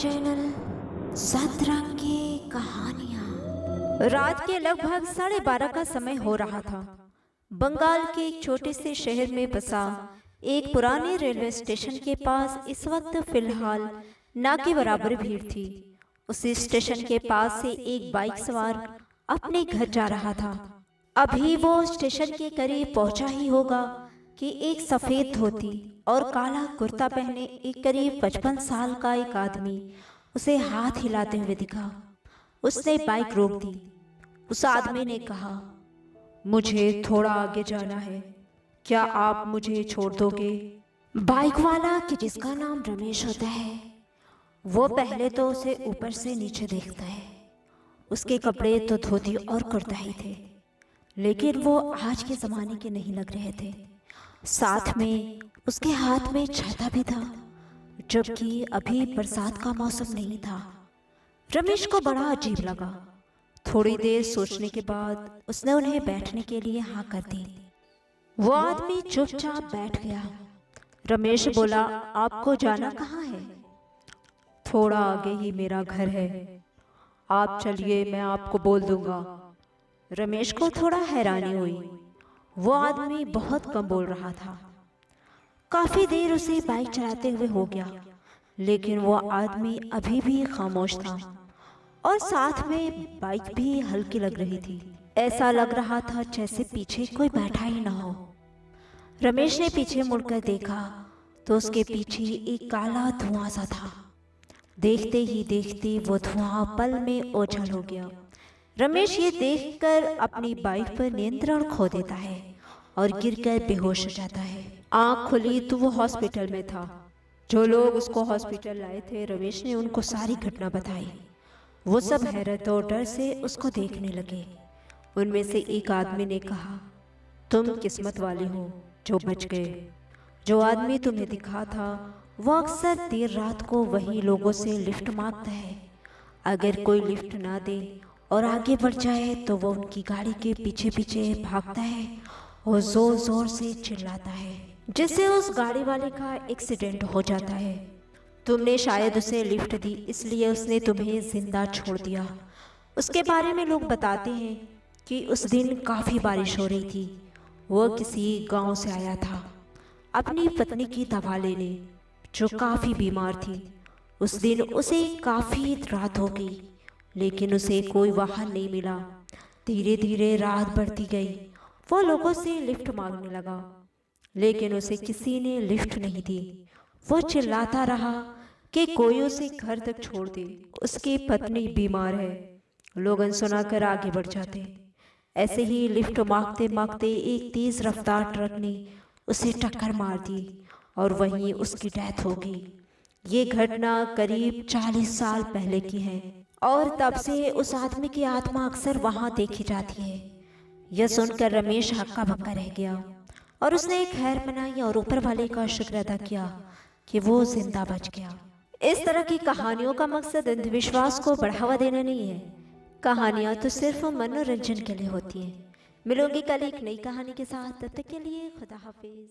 Channel सतरंगी कहानियाँ। रात के लगभग 12:30 का समय हो रहा था। बंगाल के एक छोटे से शहर में बसा एक पुराने रेलवे स्टेशन के पास इस वक्त फिलहाल ना के बराबर भीड़ थी। उसी स्टेशन के पास से एक बाइक सवार अपने घर जा रहा था। अभी वो स्टेशन के करीब पहुंचा ही होगा कि एक सफेद धोती और काला कुर्ता पहने एक करीब 55 साल का एक आदमी उसे हाथ हिलाते हुए दिखा। उसने बाइक रोक दी। उस आदमी ने कहा, मुझे थोड़ा आगे जाना है, क्या आप मुझे छोड़ दोगे? बाइक वाला कि जिसका नाम रमेश होता है, वो पहले तो उसे ऊपर से नीचे देखता है। उसके कपड़े तो धोती और कुर्ता ही थे, लेकिन वो आज के ज़माने के नहीं लग रहे थे। साथ में उसके हाथ में छाता भी था, जबकि अभी बरसात का मौसम नहीं था। रमेश को बड़ा अजीब लगा। थोड़ी देर सोचने के बाद उसने उन्हें बैठने के लिए हाँ कर दी। वो आदमी चुपचाप बैठ गया। रमेश बोला, आपको जाना कहाँ है? थोड़ा आगे ही मेरा घर है, आप चलिए, मैं आपको बोल दूंगा। रमेश को थोड़ा हैरानी हुई। वो आदमी बहुत कम बोल रहा था। काफी देर उसे बाइक चलाते हुए हो गया, लेकिन वो आदमी अभी भी खामोश था और साथ में बाइक भी हल्की लग रही थी। ऐसा लग रहा था जैसे पीछे कोई बैठा ही ना हो। रमेश ने पीछे मुड़कर देखा तो उसके पीछे एक काला धुआं सा था। देखते ही देखते वो धुआं पल में ओझल हो गया। रमेश ये देखकर अपनी बाइक पर नियंत्रण खो देता है और गिरकर बेहोश हो जाता है। आंख खुली तो वो हॉस्पिटल में था। जो लोग उसको हॉस्पिटल लाए थे, रमेश ने उनको सारी घटना बताई। वो सब हैरत और डर से उसको देखने लगे। उनमें से एक आदमी ने कहा, तुम किस्मत वाले हो जो बच गए। जो आदमी तुम्हें दिखा था वो अक्सर देर रात को वही लोगों से लिफ्ट मांगता है। अगर कोई लिफ्ट ना दे और आगे बढ़ जाए तो वो उनकी गाड़ी के पीछे पीछे भागता है और जोर जोर से चिल्लाता है, जिससे उस गाड़ी वाले का एक्सीडेंट हो जाता है। तुमने शायद उसे लिफ्ट दी, इसलिए उसने तुम्हें जिंदा छोड़ दिया। उसके बारे में लोग बताते हैं कि उस दिन काफ़ी बारिश हो रही थी। वो किसी गांव से आया था अपनी पत्नी की दवा लेने, जो काफ़ी बीमार थी। उस दिन उसे काफ़ी रात हो गई, लेकिन उसे कोई वाहन नहीं मिला। धीरे धीरे रात बढ़ती गई। वो लोगों से लिफ्ट मांगने लगा, लेकिन उसे किसी ने लिफ्ट नहीं दी। वो चिल्लाता रहा कि कोई उसे घर तक छोड़ दे, उसकी पत्नी बीमार है। लोग सुनाकर आगे बढ़ जाते। ऐसे ही लिफ्ट मांगते मांगते एक तेज रफ्तार ट्रक ने उसे टक्कर मार दी और वहीं उसकी डेथ हो गई। ये घटना करीब 40 साल पहले की है और तब से उस आदमी की आत्मा अक्सर वहां देखी जाती है। यह सुनकर रमेश हक्का बक्का रह गया और उसने एक खैर मनाई और ऊपर वाले का शुक्र अदा किया कि वो जिंदा बच गया। इस तरह की कहानियों का मकसद अंधविश्वास को बढ़ावा देना नहीं है। कहानियां तो सिर्फ मनोरंजन के लिए होती हैं। मिलूंगी कल एक नई कहानी के साथ, तब तक के लिए खुदा हाफिज।